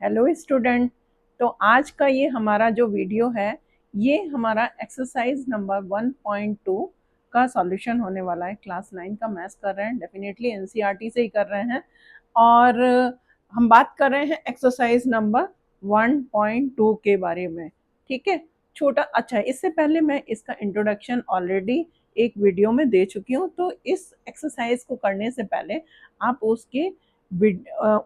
Hello student. तो आज का ये हमारा जो वीडियो है ये हमारा एक्सरसाइज नंबर 1.2 का सॉल्यूशन होने वाला है। क्लास 9 का मैथ्स कर रहे हैं, डेफिनेटली एनसीईआरटी से ही कर रहे हैं। और हम बात कर रहे हैं एक्सरसाइज नंबर 1.2 के बारे में। ठीक है, छोटा अच्छा, इससे पहले मैं इसका इंट्रोडक्शन ऑलरेडी एक वीडियो में दे चुकी हूँ। तो इस एक्सरसाइज को करने से पहले आप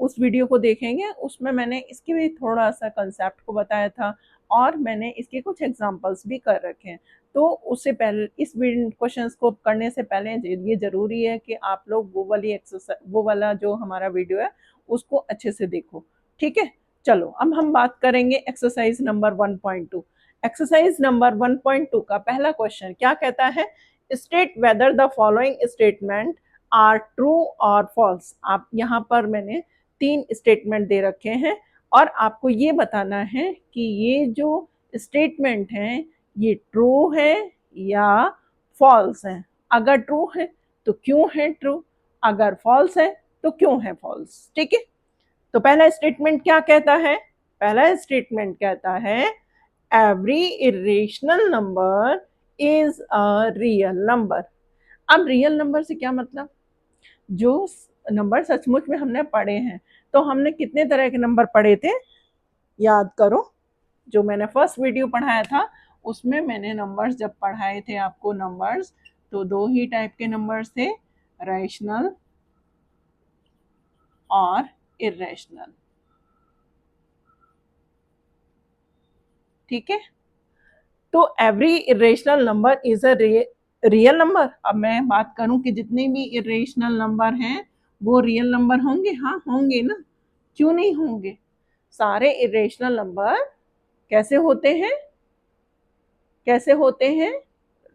उस वीडियो को देखेंगे, उसमें मैंने इसके भी थोड़ा सा कंसेप्ट को बताया था और मैंने इसके कुछ एग्जांपल्स भी कर रखे हैं। तो उससे पहले इस क्वेश्चंस को करने से पहले ये ज़रूरी है कि आप लोग वो वाला जो हमारा वीडियो है उसको अच्छे से देखो। ठीक है, चलो अब हम बात करेंगे एक्सरसाइज नंबर 1.2। एक्सरसाइज नंबर 1.2 का पहला क्वेश्चन क्या कहता है? State whether the following statement are true और फॉल्स। आप यहाँ पर मैंने 3 स्टेटमेंट दे रखे हैं और आपको ये बताना है कि ये जो स्टेटमेंट हैं ये ट्रू है या फॉल्स है। अगर ट्रू है तो क्यों है ट्रू, अगर फॉल्स है तो क्यों है फॉल्स। ठीक है, तो पहला स्टेटमेंट क्या कहता है? पहला स्टेटमेंट कहता है every irrational number is a real number. अब रियल नंबर से क्या मतलब? जो नंबर सचमुच में हमने पढ़े हैं। तो हमने कितने तरह के नंबर पढ़े थे याद करो। जो मैंने फर्स्ट वीडियो पढ़ाया था उसमें मैंने नंबर्स जब पढ़ाए थे आपको नंबर्स, तो 2 ही टाइप के नंबर्स थे, रैशनल और इरेशनल। ठीक है, तो every irrational number is a real number. अब मैं बात करूं कि जितने भी इरेशनल नंबर हैं वो रियल नंबर होंगे? हाँ होंगे ना, क्यों नहीं होंगे। सारे इरेशनल नंबर कैसे होते हैं? कैसे होते हैं?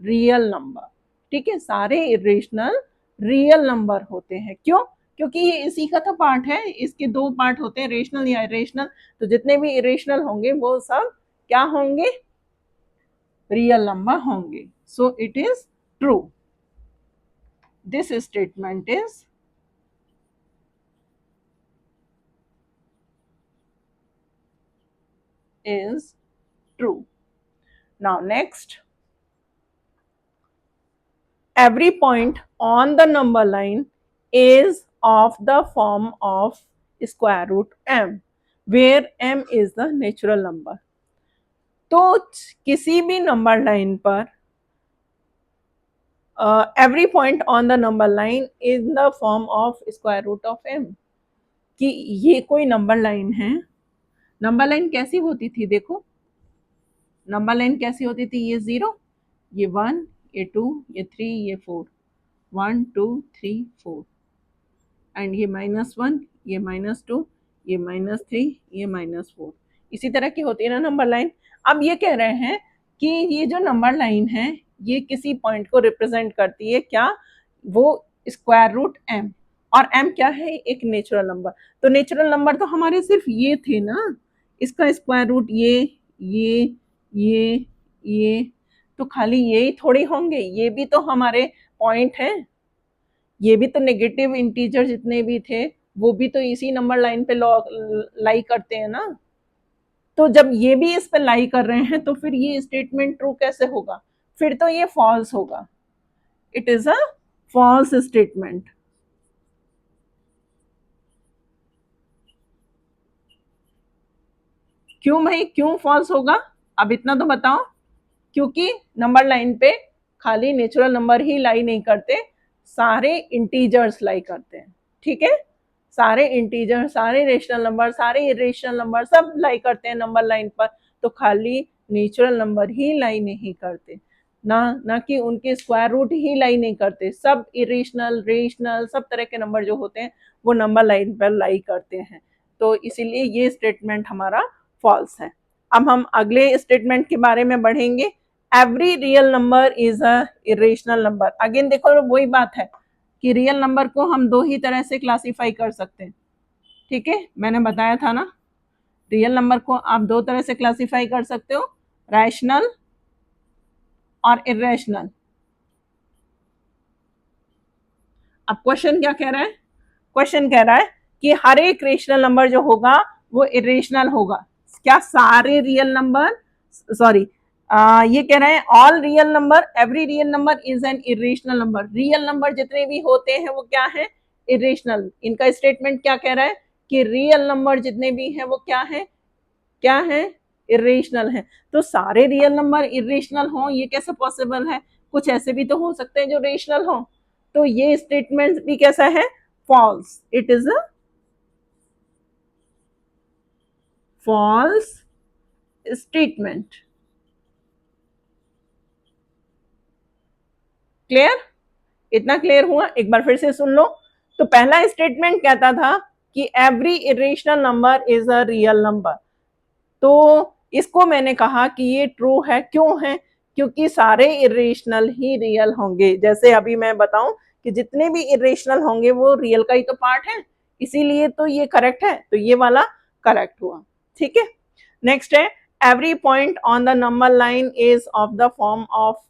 Real number. ठीक है, सारे इरेशनल रियल नंबर होते हैं। क्यों? क्योंकि ये इसी का तो पार्ट है। इसके 2 पार्ट होते हैं, रेशनल या इरेशनल। तो जितने भी इरेशनल होंगे वो सब क्या होंगे? रियल नंबर होंगे। So it is true. This statement is true. Now next, every point on the number line is of the form of square root m, where m is the natural number. तो किसी भी number line पर every point on the number line is the form of square root of m, कि ये कोई number line है। Number line कैसी होती थी? देखो नंबर लाइन कैसी होती थी? ये 0, ये 1, ये 2, ये 3, ये 4, 1 2 3 4, एंड ये -1, ये -2, ये -3, ये -4। इसी तरह की होती है ना नंबर लाइन। अब ये कह रहे हैं कि ये जो नंबर लाइन है ये किसी पॉइंट को रिप्रेजेंट करती है। क्या? वो स्क्वायर रूट m। और m क्या है? एक नेचुरल नंबर। तो नेचुरल नंबर तो हमारे सिर्फ ये थे ना, इसका स्क्वायर रूट ये ये, तो खाली ये ही थोड़ी होंगे, ये भी तो हमारे पॉइंट हैं। ये भी तो नेगेटिव इंटीजर जितने भी थे वो भी तो इसी नंबर लाइन पे लाई करते हैं ना। तो जब ये भी इस पे लाई कर रहे हैं तो फिर ये स्टेटमेंट ट्रू कैसे होगा? फिर तो ये फॉल्स होगा। It is a false statement. क्यों भाई, क्यों फॉल्स होगा? अब इतना तो बताओ। क्योंकि नंबर लाइन पे खाली नेचुरल नंबर ही लाई नहीं करते, सारे इंटीजर्स लाई करते हैं। ठीक है, सारे इंटीजर, सारे रेशनल नंबर, सारे इरेशनल नंबर सब लाई करते हैं नंबर लाइन पर। तो खाली नेचुरल नंबर ही लाई नहीं करते, ना कि उनके स्क्वायर रूट ही लाई नहीं करते। सब इरेशनल, रेशनल, सब तरह के नंबर जो होते हैं वो नंबर लाइन पर लाई करते हैं। तो इसीलिए ये स्टेटमेंट हमारा फॉल्स है। अब हम अगले स्टेटमेंट के बारे में बढ़ेंगे। Every real number is a irrational number. Again देखो वही बात है कि रियल नंबर को हम 2 ही तरह से क्लासीफाई कर सकते हैं। ठीक है, मैंने बताया था ना, रियल नंबर को आप 2 तरह से क्लासीफाई कर सकते हो, रैशनल और इरेशनल। अब क्वेश्चन क्या कह रहा है? क्वेश्चन कह रहा है कि हर एक रेशनल नंबर जो होगा वो इरेशनल होगा। क्या सारे रियल नंबर, सॉरी ये कह रहे हैं all real number, every real number is an irrational number. Real number जितने भी होते हैं वो क्या है, इरेशनल। इनका स्टेटमेंट क्या कह रहा है कि रियल नंबर जितने भी हैं वो क्या है, क्या है, इरेशनल है। तो सारे रियल नंबर इरेशनल हो ये कैसे पॉसिबल है, कुछ ऐसे भी तो हो सकते हैं जो रेशनल हो। तो ये स्टेटमेंट भी कैसा है, false, it is a false statement. Clear, इतना क्लियर हुआ, एक बार फिर से सुन लो। तो पहला स्टेटमेंट कहता था कि every irrational number is a real number. तो इसको मैंने कहा कि ये ट्रू है, क्यों है, क्योंकि सारे इरेशनल ही रियल होंगे। जैसे अभी मैं बताऊं कि जितने भी इरेशनल होंगे वो रियल का ही तो पार्ट है, इसीलिए तो ये करेक्ट है, तो ये वाला करेक्ट हुआ। ठीक है, नेक्स्ट है every point on the number line is of the form of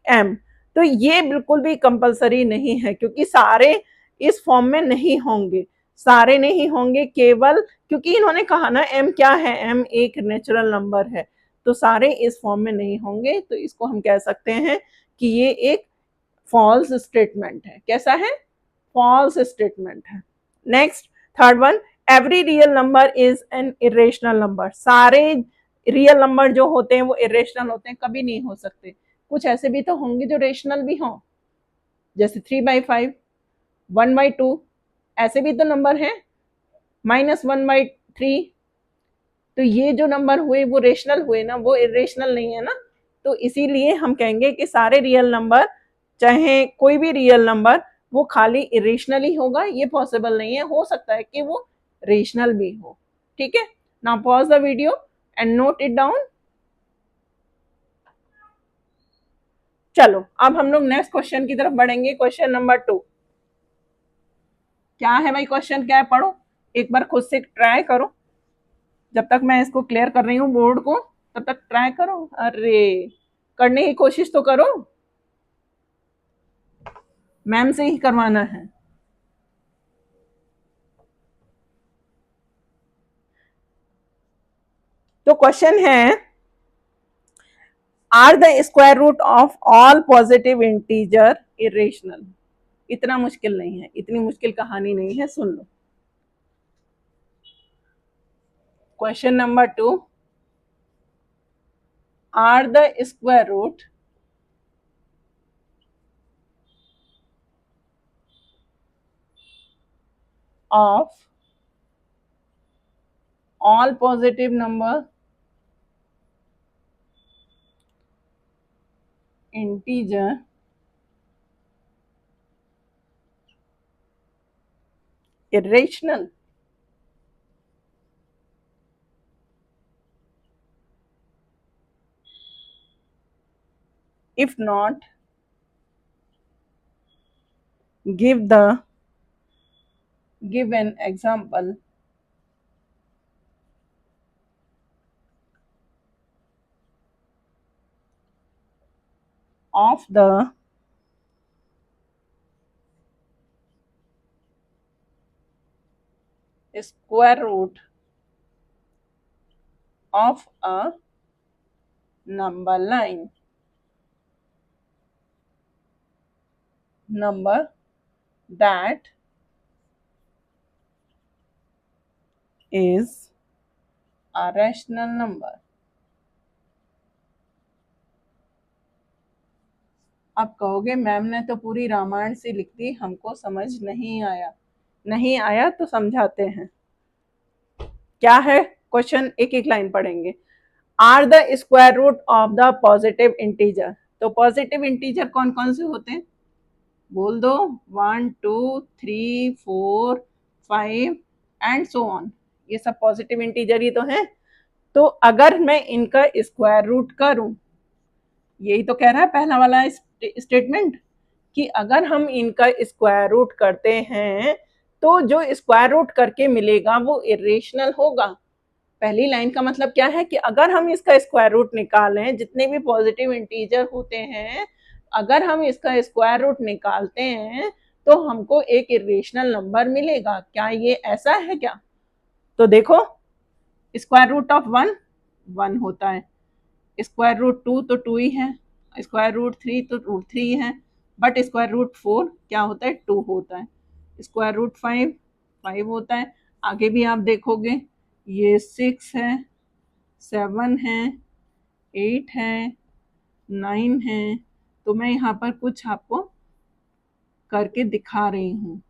M. तो ये बिल्कुल भी कंपलसरी नहीं है, क्योंकि सारे इस फॉर्म में नहीं होंगे, सारे नहीं होंगे, केवल क्योंकि इन्होंने कहा ना एम क्या है, एम एक नेचुरल नंबर है, तो सारे इस फॉर्म में नहीं होंगे। तो इसको हम कह सकते हैं कि ये एक फॉल्स स्टेटमेंट है। कैसा है, फॉल्स स्टेटमेंट है। Next third one, every real number is an irrational number. सारे रियल नंबर जो होते हैं वो इरेशनल होते हैं, कभी नहीं हो सकते। कुछ ऐसे भी तो होंगे जो रेशनल भी हों, जैसे 3/5, 1/2, ऐसे भी तो नंबर हैं, -1/3। तो ये जो नंबर हुए वो रेशनल हुए ना, वो इरेशनल नहीं है ना। तो इसीलिए हम कहेंगे कि सारे रियल नंबर, चाहे कोई भी रियल नंबर, वो खाली इरेशनल ही होगा, ये पॉसिबल नहीं है, हो सकता है कि वो रेशनल भी हो। ठीक है, now pause the video and note it down. चलो अब हम लोग नेक्स्ट क्वेश्चन की तरफ बढ़ेंगे, क्वेश्चन नंबर 2। क्या है भाई, क्वेश्चन क्या है, पढ़ो एक बार, खुद से ट्राई करो। जब तक मैं इसको क्लियर कर रही हूँ बोर्ड को, तब तक ट्राई करो। अरे करने की कोशिश तो करो, मैम से ही करवाना है। तो क्वेश्चन है, are the square root of all positive integer irrational. इतना मुश्किल नहीं है, इतनी मुश्किल कहानी नहीं है, सुन लो। Question number 2, are the square root of all positive number integer irrational? If not, give an example of the square root of a number line, number that is a rational number. अब कहोगे ma'am ने तो पूरी रामायण सी लिख दी, हमको समझ नहीं आया। नहीं आया तो समझाते हैं। क्या है क्वेश्चन, एक एक लाइन पढ़ेंगे। Are the square root of the positive integer. तो पॉजिटिव इंटीजर कौन कौन से होते हैं, बोल दो। 1 2 3 4 5 एंड सो ऑन, ये सब पॉजिटिव इंटीजर ही तो हैं। तो अगर मैं इनका स्क्वायर रूट करूं, यही तो कह रहा है पहला वाला स्टेटमेंट, कि अगर हम इनका स्क्वायर रूट करते हैं तो जो स्क्वायर रूट करके मिलेगा वो इरेशनल होगा। पहली लाइन का मतलब क्या है कि अगर हम इसका स्क्वायर रूट निकालें, जितने भी पॉजिटिव इंटीजर होते हैं, अगर हम इसका स्क्वायर रूट निकालते हैं तो हमको एक इरेशनल नंबर मिलेगा। क्या ये ऐसा है क्या, तो देखो स्क्वायर रूट ऑफ 1 1 होता है, स्क्वायर रूट 2 तो 2 ही है, स्क्वायर रूट 3 तो रूट 3 है, बट स्क्वायर रूट 4 क्या होता है 2 होता है, स्क्वायर रूट 5 5 होता है। आगे भी आप देखोगे ये 6 है, 7 है, 8 है, 9 है। तो मैं यहाँ पर कुछ आपको करके दिखा रही हूँ।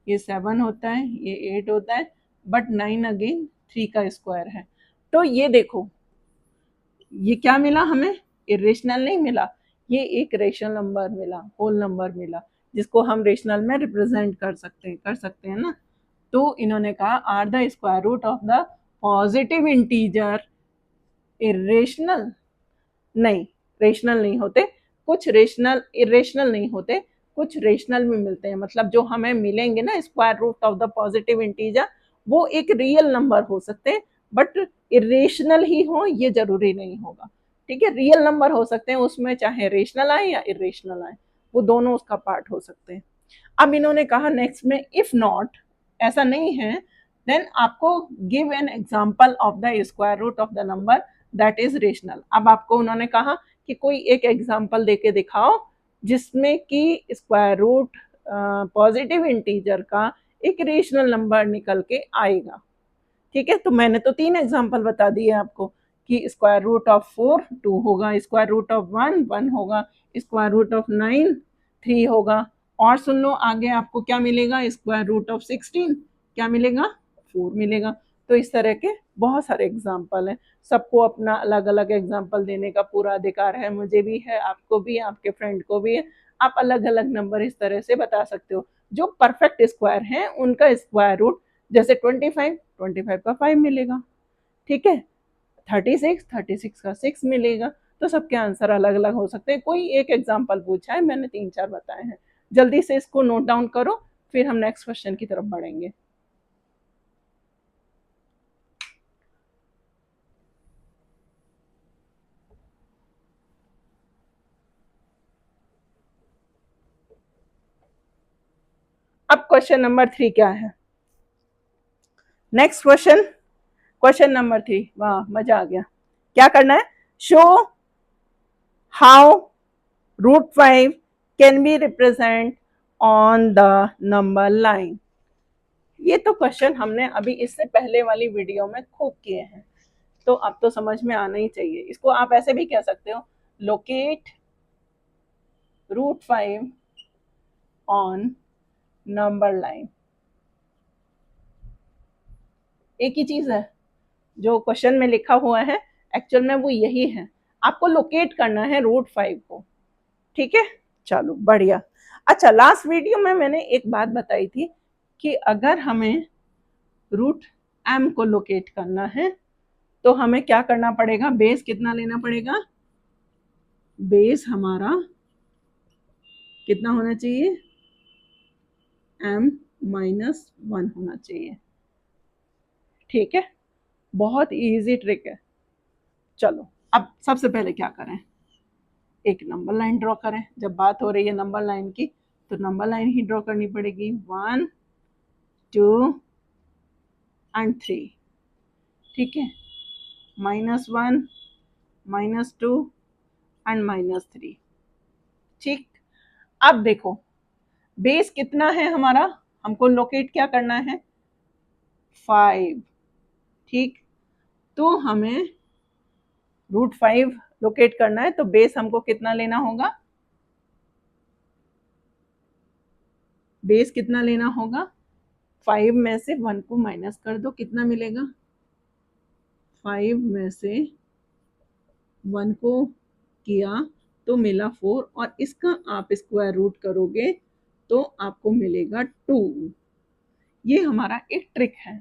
ये 7 होता है, ये 8 होता है, बट 9 अगेन 3 का स्क्वायर है। तो ये देखो ये क्या मिला हमें, इरेशनल नहीं मिला, ये एक रेशनल नंबर मिला, होल नंबर मिला, जिसको हम रेशनल में रिप्रेजेंट कर सकते हैं ना। तो इन्होंने कहा are the square root of the positive integer irrational, नहीं रेशनल नहीं होते, कुछ रेशनल इरेशनल नहीं होते, कुछ रेशनल भी मिलते हैं। मतलब जो हमें मिलेंगे ना square root of the positive integer, वो एक रियल नंबर हो सकते हैं, बट इरेशनल ही हो ये जरूरी नहीं होगा। ठीक है, रियल नंबर हो सकते हैं, उसमें चाहे रेशनल आए या इरेशनल आए, वो दोनों उसका पार्ट हो सकते हैं। अब इन्होंने कहा नेक्स्ट में इफ नॉट, ऐसा नहीं है, देन आपको give an example of the square root of the number that is rational. अब आपको उन्होंने कहा कि कोई एक एग्जाम्पल देके दिखाओ जिसमें कि स्क्वायर रूट पॉजिटिव इंटीजर का एक रेशनल नंबर निकल के आएगा। ठीक है, तो मैंने तो 3 एग्जाम्पल बता दिए आपको कि स्क्वायर रूट ऑफ 4 2 होगा, स्क्वायर रूट ऑफ 1 1 होगा, स्क्वायर रूट ऑफ 9 3 होगा, और सुन लो आगे आपको क्या मिलेगा, स्क्वायर रूट ऑफ 16 क्या मिलेगा 4 मिलेगा। तो इस तरह के बहुत सारे एग्जाम्पल हैं, सबको अपना अलग अलग एग्जाम्पल देने का पूरा अधिकार है, मुझे भी है, आपको भी, आपके फ्रेंड को भी है। आप अलग अलग नंबर इस तरह से बता सकते हो। जो परफेक्ट स्क्वायर हैं उनका स्क्वायर रूट, जैसे 25 का 5 मिलेगा, ठीक है, 36 का 6 मिलेगा। तो सबके आंसर अलग अलग हो सकते हैं। कोई एक एग्जाम्पल पूछा है, मैंने 3-4 बताए हैं। जल्दी से इसको नोट डाउन करो, फिर हम नेक्स्ट क्वेश्चन की तरफ बढ़ेंगे। अब क्वेश्चन नंबर 3 क्या है, नेक्स्ट क्वेश्चन, क्वेश्चन नंबर 3, वाह मजा आ गया। क्या करना है, show how root 5 can be represent on the number line. ये तो क्वेश्चन हमने अभी इससे पहले वाली वीडियो में खूब किए हैं, तो अब तो समझ में आना ही चाहिए। इसको आप ऐसे भी कह सकते हो, locate root 5 on number line. एक ही चीज है, जो क्वेश्चन में लिखा हुआ है एक्चुअल में वो यही है, आपको लोकेट करना है रूट 5 को। ठीक है, चलो बढ़िया। अच्छा, लास्ट वीडियो में मैंने एक बात बताई थी कि अगर हमें रूट m को लोकेट करना है तो हमें क्या करना पड़ेगा, बेस कितना लेना पड़ेगा, बेस हमारा कितना होना चाहिए, m-1 होना चाहिए। ठीक है, बहुत इजी ट्रिक है। चलो अब सबसे पहले क्या करें, एक नंबर लाइन ड्रॉ करें। जब बात हो रही है नंबर लाइन की तो नंबर लाइन ही ड्रॉ करनी पड़ेगी, 1 2 एंड 3। ठीक है, -1 -2 एंड -3। ठीक, अब देखो बेस कितना है हमारा, हमको लोकेट क्या करना है, 5। ठीक, तो हमें रूट 5 लोकेट करना है, तो बेस हमको कितना लेना होगा, बेस कितना लेना होगा, 5 में से 1 को माइनस कर दो, कितना मिलेगा, 5 में से 1 को किया तो मिला 4, और इसका आप स्क्वायर रूट करोगे तो आपको मिलेगा 2। ये हमारा एक ट्रिक है।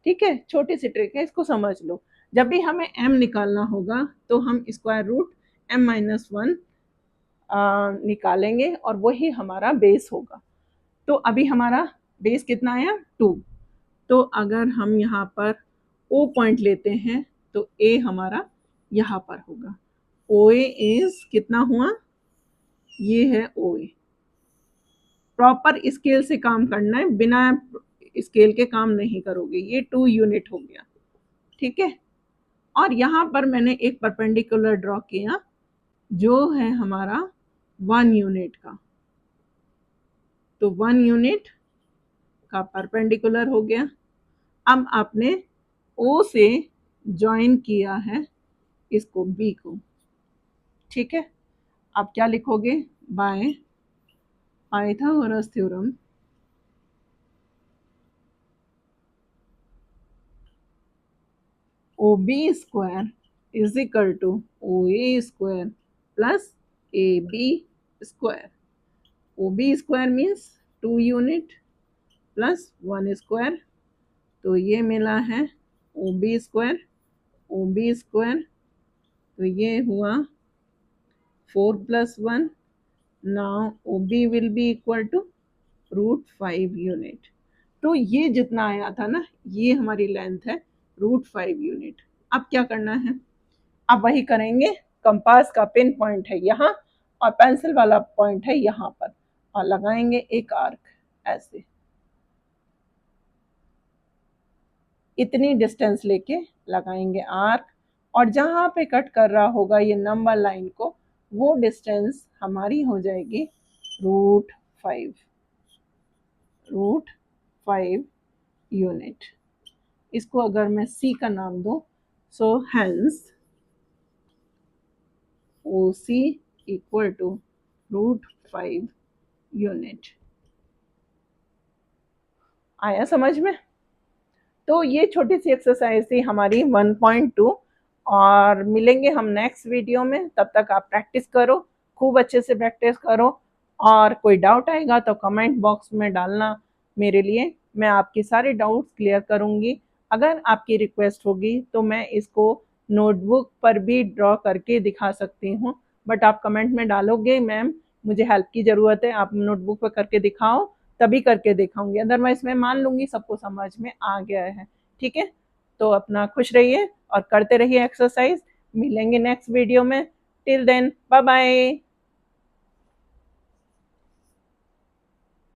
ठीक है, छोटी सी ट्रिक है, इसको समझ लो। जब भी हमें m निकालना होगा तो हम स्क्वायर रूट m-1 निकालेंगे और वही हमारा बेस होगा। तो अभी हमारा बेस कितना आया, 2। तो अगर हम यहाँ पर O पॉइंट लेते हैं तो A हमारा यहाँ पर होगा, OA इज कितना हुआ, ये है OA। प्रॉपर स्केल से काम करना है, बिना स्केल के काम नहीं करोगे। ये 2 यूनिट हो गया, ठीक है। और यहाँ पर मैंने एक परपेंडिकुलर ड्रॉ किया जो है हमारा 1 यूनिट का, तो 1 यूनिट का परपेंडिकुलर हो गया। अब आपने ओ से ज्वाइन किया है इसको बी को, ठीक है। आप क्या लिखोगे, by Pythagoras theorem O B square is equal to O A square plus A B square. O B square means 2 unit plus 1 square, तो ये मिला है O B square. O B square तो ये हुआ 4 plus 1। Now O B will be equal to √5 unit. तो ये जितना आया था ना, ये हमारी लेंथ है √5 यूनिट। अब क्या करना है, अब वही करेंगे। कंपास का पिन पॉइंट है यहाँ और पेंसिल वाला पॉइंट है यहाँ पर, और लगाएंगे एक आर्क ऐसे, इतनी डिस्टेंस लेके लगाएंगे आर्क, और जहाँ पे कट कर रहा होगा ये नंबर लाइन को, वो डिस्टेंस हमारी हो जाएगी √5 यूनिट। इसको अगर मैं सी का नाम दूं, so hence O C equal to √5 unit. आया समझ में? तो ये छोटी सी एक्सरसाइज थी हमारी 1.2, और मिलेंगे हम नेक्स्ट वीडियो में। तब तक आप प्रैक्टिस करो, खूब अच्छे से प्रैक्टिस करो, और कोई डाउट आएगा तो कमेंट बॉक्स में डालना मेरे लिए, मैं आपके सारे डाउट्स क्लियर करूँगी। अगर आपकी रिक्वेस्ट होगी तो मैं इसको नोटबुक पर भी ड्रॉ करके दिखा सकती हूँ, बट आप कमेंट में डालोगे मैम मुझे हेल्प की ज़रूरत है, आप नोटबुक पर करके दिखाओ, तभी करके दिखाऊंगी, अदरवाइज मैं मान लूंगी सबको समझ में आ गया है, ठीक है। तो अपना खुश रहिए और करते रहिए एक्सरसाइज। मिलेंगे नेक्स्ट वीडियो में। Till then bye bye.